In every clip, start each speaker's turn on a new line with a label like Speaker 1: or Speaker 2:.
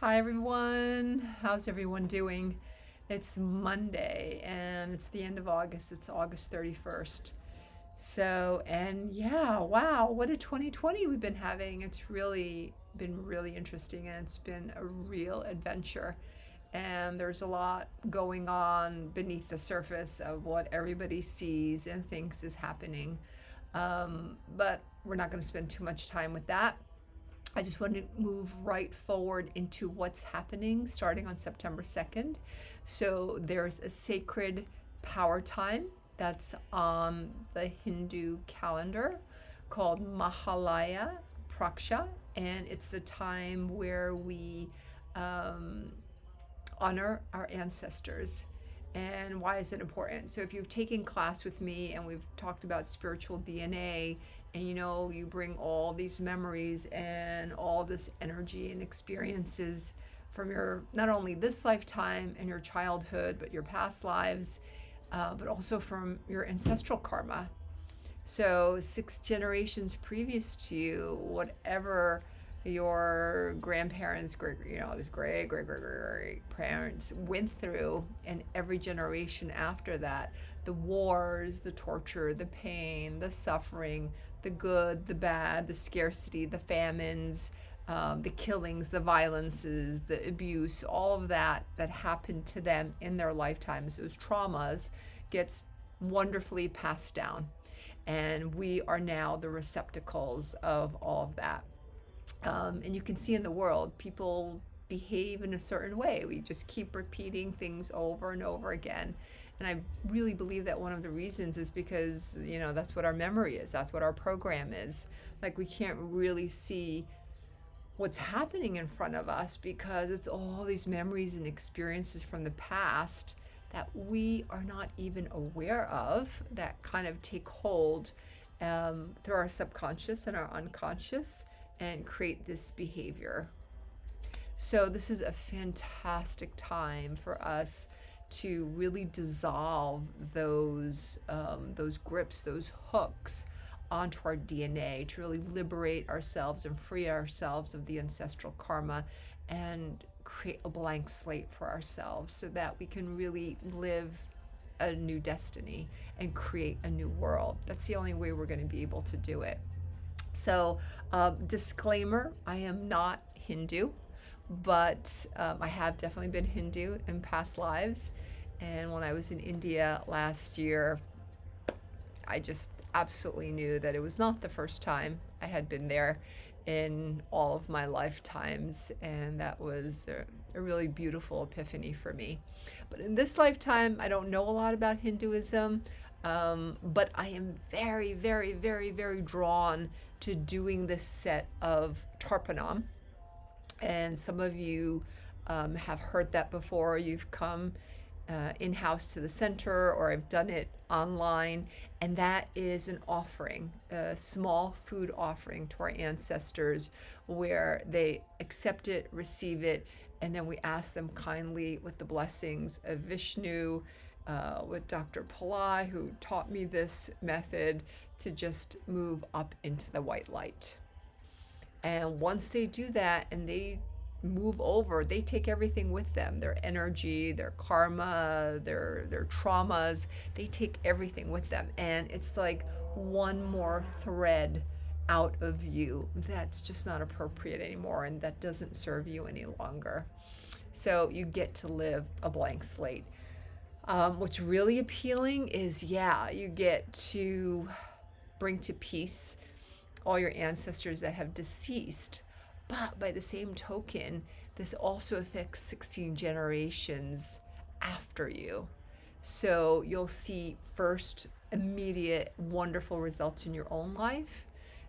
Speaker 1: Hi everyone. How's everyone doing? It's Monday and it's the end of August. It's August 31st. So, and yeah, wow, what a 2020 we've been having. It's really been really interesting and it's been a real adventure. And there's a lot going on beneath the surface of what everybody sees and thinks is happening. But we're not going to spend too much time with that. I just want to move right forward into what's happening starting on September 2nd. So there's a sacred power time that's on the Hindu calendar called Mahalaya Praksha, and it's the time where we um, honor our ancestors. And why is it important? So if you've taken class with me and we've talked about spiritual DNA, and you bring all these memories and all this energy and experiences from your not only this lifetime and your childhood, but your past lives, but also from your ancestral karma. So, six generations previous to you, whatever your grandparents, this great parents went through, and every generation after that, the wars, the torture, the pain, the suffering, the good, the bad, the scarcity, the famines, the killings, the violences, the abuse, all of that happened to them in their lifetimes, those traumas, gets wonderfully passed down, and we are now the receptacles of all of that. And you can see in the world, people behave in a certain way. We just keep repeating things over and over again. And I really believe that one of the reasons is because, that's what our memory is, that's what our program is. Like, we can't really see what's happening in front of us because it's all these memories and experiences from the past that we are not even aware of that kind of take hold through our subconscious and our unconscious and create this behavior. So this is a fantastic time for us to really dissolve those grips, those hooks onto our DNA, to really liberate ourselves and free ourselves of the ancestral karma and create a blank slate for ourselves so that we can really live a new destiny and create a new world. That's the only way we're going to be able to do it. So, disclaimer, I am not Hindu, but I have definitely been Hindu in past lives. And when I was in India last year, I just absolutely knew that it was not the first time I had been there in all of my lifetimes, and that was a really beautiful epiphany for me. But in this lifetime, I don't know a lot about Hinduism, but I am very, very, very, very drawn to doing this set of Tarpanam. And some of you have heard that before. You've come in-house to the center, or I've done it online, and that is an offering, a small food offering to our ancestors, where they accept it, receive it, and then we ask them kindly, with the blessings of Vishnu, with Dr. Pillai, who taught me this method, to just move up into the white light. And once they do that and they move over, they take everything with them, their energy, their karma, their traumas. They take everything with them. And it's like one more thread out of you that's just not appropriate anymore and that doesn't serve you any longer. So you get to live a blank slate. What's really appealing is, you get to bring to peace all your ancestors that have deceased. But by the same token, this also affects 16 generations after you. So you'll see first immediate wonderful results in your own life.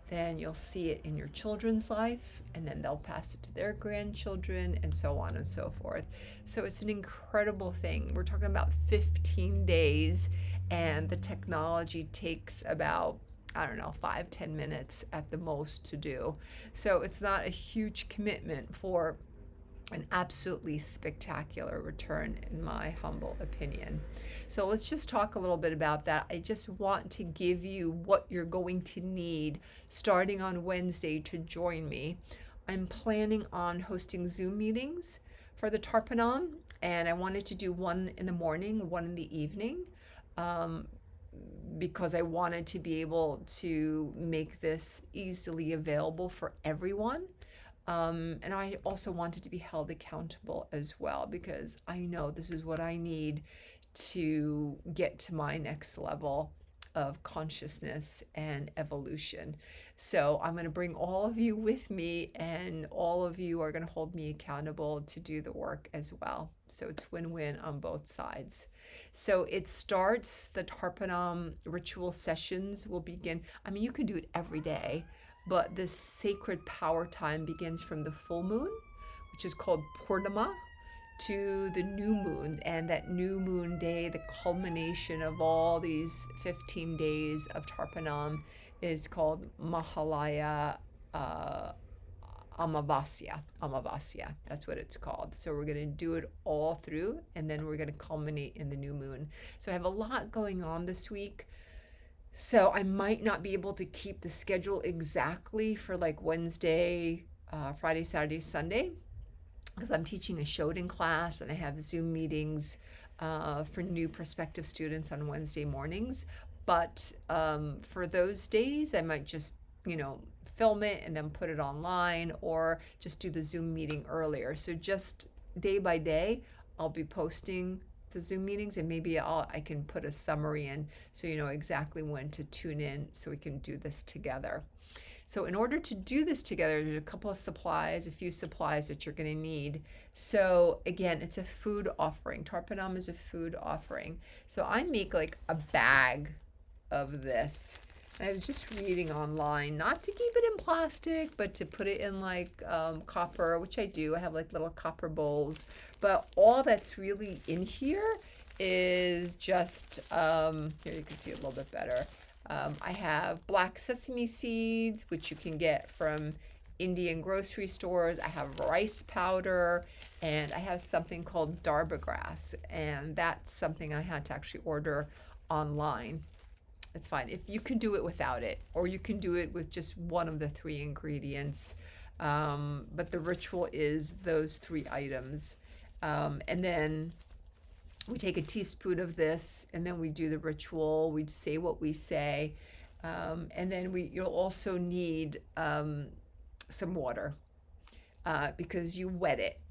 Speaker 1: Then you'll see it in your children's life, and then they'll pass it to their grandchildren, and so on and so forth. So it's an incredible thing. We're talking about 15 days, and the technology takes about 5-10 minutes at the most to do. So it's not a huge commitment for an absolutely spectacular return, in my humble opinion. So let's just talk a little bit about that. I just want to give you what you're going to need starting on Wednesday to join me I'm planning on hosting Zoom meetings for the Tarpanam, and I wanted to do one in the morning, one in the evening, um, because I wanted to be able to make this easily available for everyone. And I also wanted to be held accountable as well, because I know this is what I need to get to my next level of consciousness and evolution. So I'm going to bring all of you with me, and all of you are going to hold me accountable to do the work as well. So it's win-win on both sides. So it starts, the Tarpanam ritual sessions will begin. I mean, you can do it every day, but this sacred power time begins from the full moon, which is called Purnima, to the new moon. And that new moon day, the culmination of all these 15 days of Tarpanam, is called Mahalaya Amavasya. That's what it's called. So we're going to do it all through, and then we're going to culminate in the new moon. So I have a lot going on this week. So I might not be able to keep the schedule exactly for like Wednesday, Friday, Saturday, Sunday, because I'm teaching a Shodan class, and I have Zoom meetings for new prospective students on Wednesday mornings. But for those days, I might just, film it and then put it online, or just do the Zoom meeting earlier. So just day by day, I'll be posting the Zoom meetings, and maybe I can put a summary in so you know exactly when to tune in, so we can do this together. So in order to do this together, there's a few supplies that you're going to need. So again, it's a food offering. Tarpanam is a food offering. So I make like a bag of this. And I was just reading online, not to keep it in plastic, but to put it in like copper, which I do. I have like little copper bowls. But all that's really in here is just, here you can see it a little bit better. I have black sesame seeds, which you can get from Indian grocery stores. I have rice powder, and I have something called darba grass, and that's something I had to actually order online. It's fine. If you can do it without it, or you can do it with just one of the three ingredients. But the ritual is those three items. And then we take a teaspoon of this, and then we do the ritual. We say what we say. And then you'll also need some water, because you wet it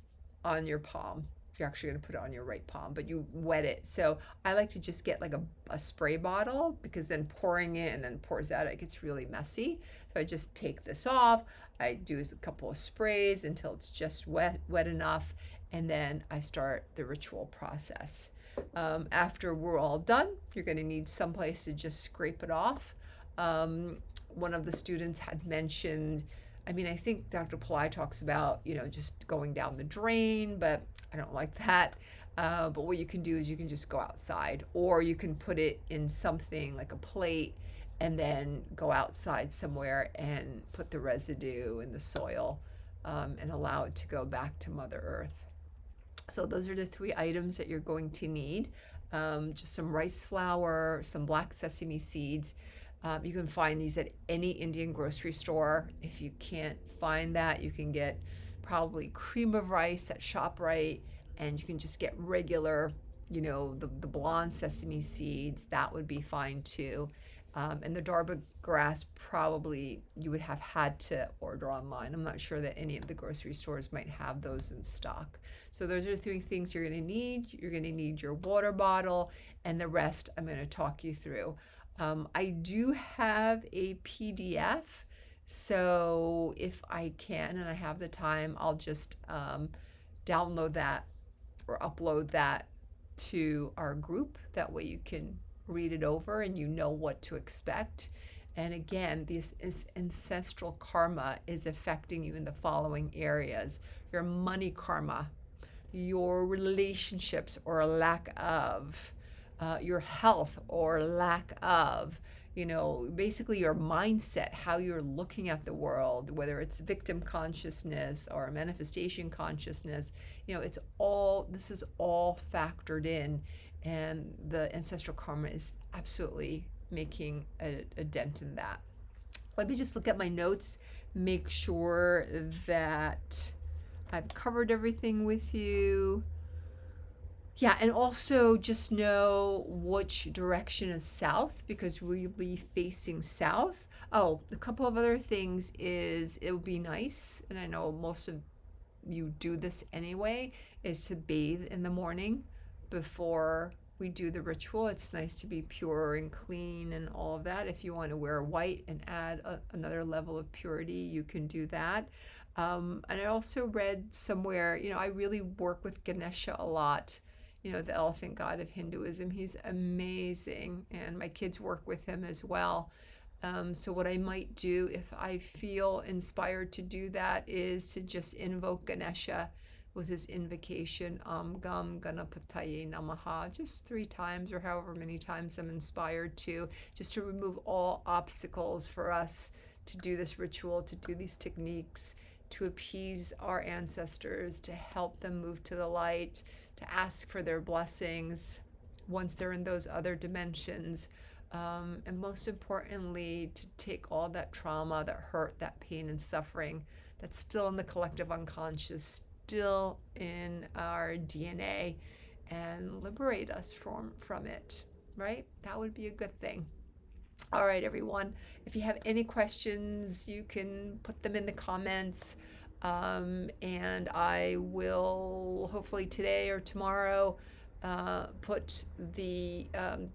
Speaker 1: on your palm. You're actually going to put it on your right palm, but you wet it. So I like to just get like a spray bottle, because then pouring it and then pours out, it gets really messy. So I just take this off. I do a couple of sprays until it's just wet enough, and then I start the ritual process. After we're all done, you're going to need someplace to just scrape it off. One of the students had mentioned, I mean, I think Dr. Pillai talks about, just going down the drain, but I don't like that. But what you can do is you can just go outside, or you can put it in something like a plate, and then go outside somewhere and put the residue in the soil, and allow it to go back to Mother Earth. So those are the three items that you're going to need. Just some rice flour, some black sesame seeds. You can find these at any Indian grocery store. If you can't find that, you can get probably cream of rice at ShopRite, and you can just get regular, the blonde sesame seeds. That would be fine too. And the darba grass, probably you would have had to order online. I'm not sure that any of the grocery stores might have those in stock. So those are three things you're going to need. You're going to need your water bottle, and the rest I'm going to talk you through. I do have a PDF, so if I can and I have the time, I'll just download that or upload that to our group. That way you can read it over and you know what to expect. And again, this ancestral karma is affecting you in the following areas: your money karma, your relationships or lack of, your health or lack of, basically your mindset, how you're looking at the world, whether it's victim consciousness or manifestation consciousness. This is all factored in, and the ancestral karma is absolutely making a dent in that. Let me just look at my notes make sure that I've covered everything with you. Yeah, and also just know which direction is south because we'll be facing south. Oh, a couple of other things is it would be nice, and I know most of you do this anyway, is to bathe in the morning before we do the ritual. It's nice to be pure and clean and all of that. If you want to wear white and add another level of purity, you can do that. And I also read somewhere, I really work with Ganesha a lot, the elephant god of Hinduism. He's amazing, and my kids work with him as well. So what I might do if I feel inspired to do that is to just invoke Ganesha with his invocation, Gam Ganapataye Namaha, just 3 times or however many times I'm inspired to, just to remove all obstacles for us to do this ritual, to do these techniques, to appease our ancestors, to help them move to the light, to ask for their blessings once they're in those other dimensions. And most importantly, to take all that trauma, that hurt, that pain and suffering that's still in the collective unconscious, still in our DNA, and liberate us from it, right? That would be a good thing. All right, everyone. If you have any questions, you can put them in the comments. And I will hopefully today or tomorrow put the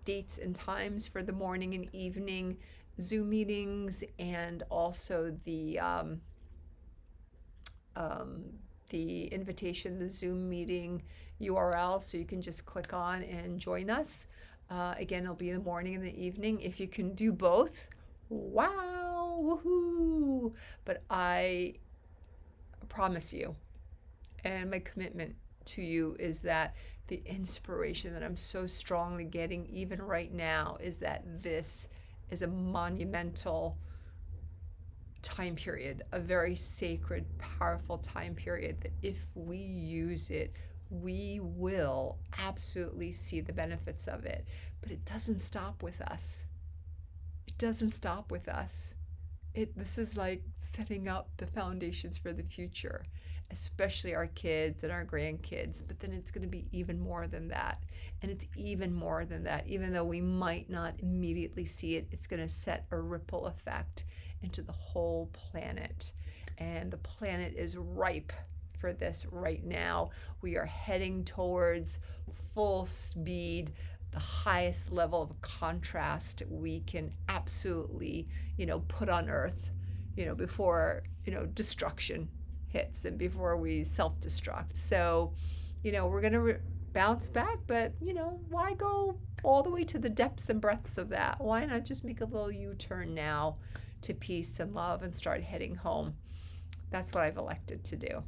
Speaker 1: dates and times for the morning and evening Zoom meetings, and also the invitation, the Zoom meeting URL, so you can just click on and join us. Again, it'll be in the morning and the evening. If you can do both, wow, woohoo! But I promise you, and my commitment to you is that the inspiration that I'm so strongly getting even right now is that this is a monumental time period, a very sacred, powerful time period that if we use it, we will absolutely see the benefits of it. But it doesn't stop with us. It doesn't stop with us. This is like setting up the foundations for the future, especially our kids and our grandkids. But then it's going to be even more than that. And it's even more than that. Even though we might not immediately see it, it's going to set a ripple effect into the whole planet. And the planet is ripe for this right now. We are heading towards full speed, the highest level of contrast we can absolutely, put on Earth, before, destruction hits and before we self-destruct. So, we're going to bounce back, but, why go all the way to the depths and breadths of that? Why not just make a little U-turn now to peace and love and start heading home? That's what I've elected to do.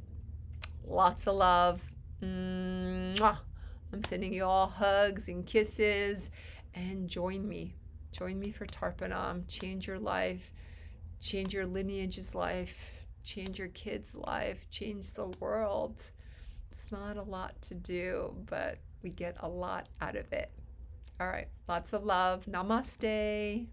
Speaker 1: Lots of love. Mwah. I'm sending you all hugs and kisses, and join me. Join me for Tarpanam. Change your life. Change your lineage's life. Change your kids' life. Change the world. It's not a lot to do, but we get a lot out of it. All right. Lots of love. Namaste.